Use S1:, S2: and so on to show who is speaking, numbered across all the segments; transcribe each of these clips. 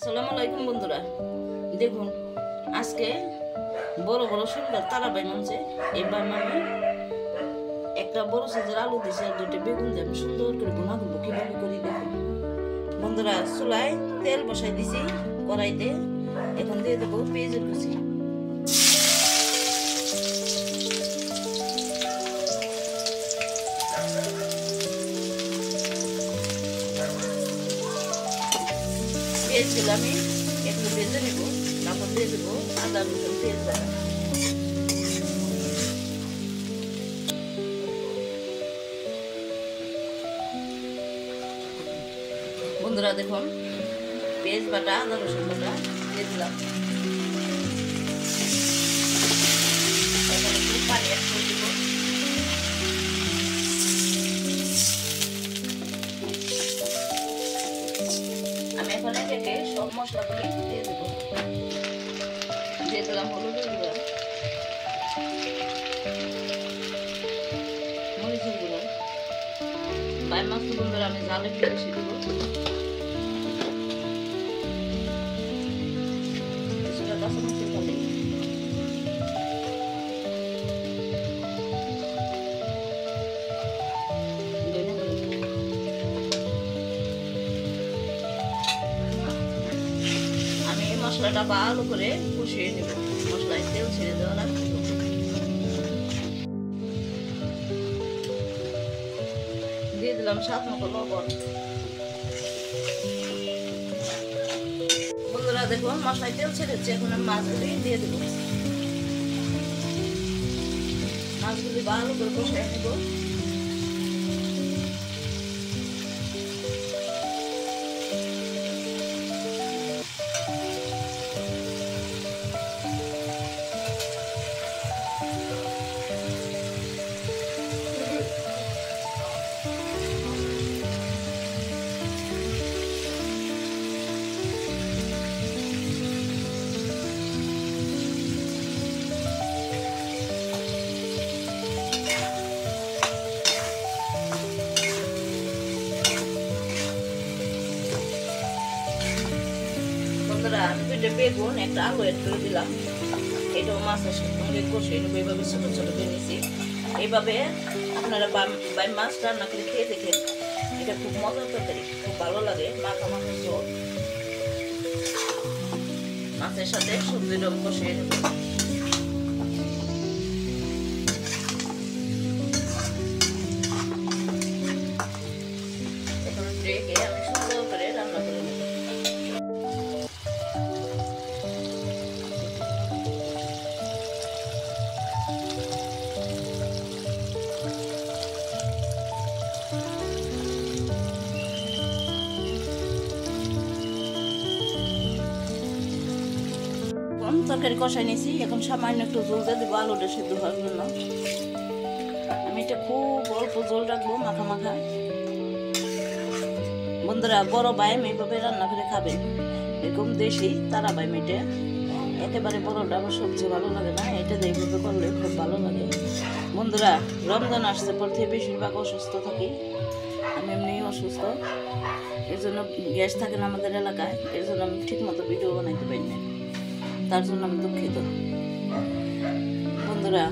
S1: আসসালামু আলাইকুম বন্ধুরা, দেখুন আজকে বড় বড় সুন্দর তারা বানাচ্ছে। এবার আমি একটা বড় সাইজের আলু দিয়েছি আর দুটো বেগুন দিয়ে আমি সুন্দর করে ভুনা করবো। কিভাবে করি দেখুন বন্ধুরা। চুলায় তেল বসাই দিছি কড়াইতে, এখন দিয়ে দেবো পেঁয়াজের কুচি। পেঁয়াজগুলো আমি একটু ভেজে নেব, তারপর দিয়ে দেবো আদা রসুন পেঁয়াজ বাটা। বন্ধুরা দেখুন পেঁয়াজ বাটা আদা রসুন বাটা দিয়ে দিলাম। একটু পানি অ্যাড করে দেবো। আমি এখন এটাকে সব মশলাগুলি দিয়ে দেবো। দিয়ে দিলাম হলুদের গুঁড়া, মরিচের গুঁড়া, বাই মাছ বন্ধুরা আমি জাল একটু বেশি দেবো। কিছুটা কাঁচামরিচের ফালি, মশলাটা ভালো করে কষিয়ে নেব। মশলায় তেল ছেড়ে দেওয়া লাগবে। দিয়ে দিলাম স্বাদ মতো লবণ। বন্ধুরা দেখুন মশলায় তেল ছেড়েছে, এখন আমি মাছগুলি দিয়ে দেবো। মাছগুলি ভালো করে কষিয়ে নেব। আমি দুইটা বেগুন একটা আলু এড করে দিলাম। এটাও মাছের সঙ্গে কষিয়ে নেবো। এইভাবে ছোট ছোট করে নিয়েছি। এইভাবে আপনারা বাই মাছ রান্না করে খেয়ে দেখেন, এটা খুব মজার তরকারি, খুব ভালো লাগে। মাখা মাখা ঝোল মাছের সাথে সবজিটাও কষিয়ে নেব। এখন রেখে আমি সুন্দর করে রান্না করে নেব। তরকারি কষাই নিয়েছি, এখন সামান্য একটু জল দিয়ে দেবো আলুটা সিদ্ধ হওয়ার জন্য। আমি এটা খুব অল্প জল রাখবো, মাখা মাখা। বন্ধুরা বড় বাইম এইভাবে রান্না করে খাবেন, এরকম দেশি তারা বাইম। এটা একেবারে বড়টা আমার সবচেয়ে ভালো লাগে না, এটা এইভাবে করলে খুব ভালো লাগে। বন্ধুরা রমজান আসছে পর থেকে বেশিরভাগ অসুস্থ থাকি, আমি এমনিই অসুস্থ। এর জন্য গ্যাস থাকে না আমাদের এলাকায়, এর জন্য আমি ঠিক মতো ভিডিও বানাইতে পারি না, তার জন্য আমি দুঃখিত। বন্ধুরা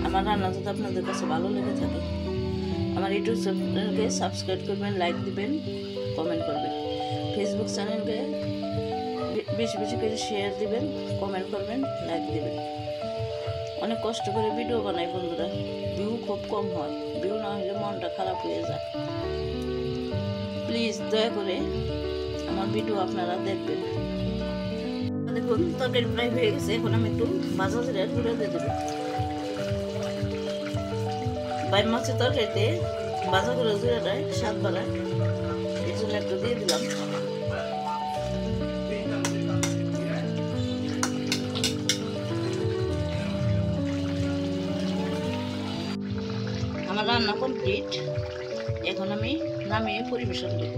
S1: আমার রান্না যদি আপনাদের কাছে ভালো লেগে থাকে, আমার ইউটিউব চ্যানেলকে সাবস্ক্রাইব করবেন, লাইক দিবেন, কমেন্ট করবেন। ফেসবুক চ্যানেলকে বেশি বেশি করে শেয়ার দিবেন, কমেন্ট করবেন, লাইক দিবেন। অনেক কষ্ট করে ভিডিও বানাই বন্ধুরা, ভিউ খুব কম হয়। ভিউ না হলে মনটা খারাপ হয়ে যায়। প্লিজ দয়া করে আমার ভিডিও আপনারা দেখবেন। দেখুন তরকারি প্রায় হয়ে গেছে, এখন আমি একটু ভাজা জিরার গুঁড়ো দিয়ে দেবো। বাই মাছের তরকারিতে ভাজা গুঁড়ো জিরাটায় স্বাদ বাড়ায়, এই জন্য একটু দিয়ে দিলাম। আমার রান্না কমপ্লিট, এখন আমি নামিয়ে পরিবেশন দেব।